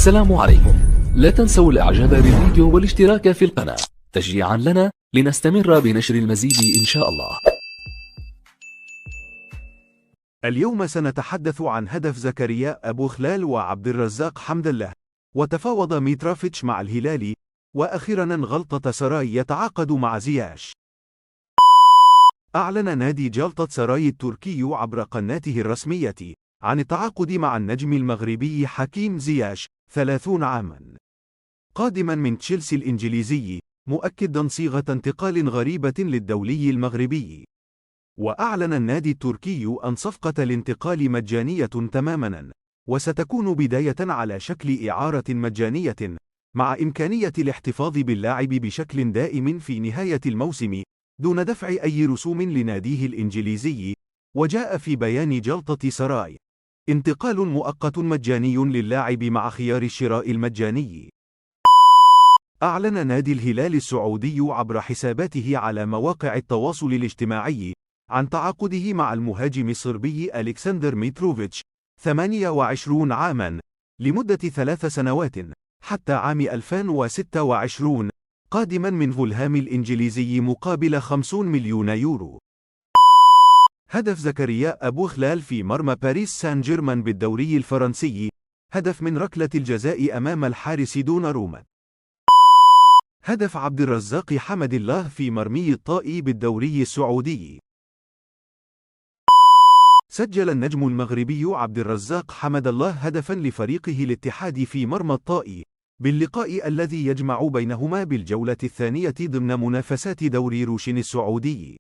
السلام عليكم. لا تنسوا الاعجاب بالفيديو والاشتراك في القناة تشجيعا لنا لنستمر بنشر المزيد إن شاء الله. اليوم سنتحدث عن هدف زكريا أبو خلال وعبد الرزاق حمد الله، وتفاوض ميتروفيتش مع الهلال، وأخيرا غلطة سراي يتعاقد مع زياش. أعلن نادي جلطة سراي التركي عبر قناته الرسمية عن التعاقد مع النجم المغربي حكيم زياش 30 عاما قادما من تشيلسي الإنجليزي، مؤكدا صيغة انتقال غريبة للدولي المغربي. وأعلن النادي التركي أن صفقة الانتقال مجانية تماما، وستكون بداية على شكل إعارة مجانية مع إمكانية الاحتفاظ باللاعب بشكل دائم في نهاية الموسم دون دفع أي رسوم لناديه الإنجليزي. وجاء في بيان جلطة سراي: انتقال مؤقت مجاني للاعب مع خيار الشراء المجاني. أعلن نادي الهلال السعودي عبر حساباته على مواقع التواصل الاجتماعي عن تعاقده مع المهاجم الصربي ألكسندر ميتروفيتش 28 عاما لمدة 3 سنوات حتى عام 2026 قادما من فولهام الإنجليزي مقابل 50 مليون يورو. هدف زكريا أبو خلال في مرمى باريس سان جيرمان بالدوري الفرنسي، هدف من ركلة الجزاء أمام الحارس دوناروما. هدف عبد الرزاق حمد الله في مرمي الطائي بالدوري السعودي. سجل النجم المغربي عبد الرزاق حمد الله هدفا لفريقه الاتحاد في مرمى الطائي باللقاء الذي يجمع بينهما بالجولة الثانية ضمن منافسات دوري روشن السعودي.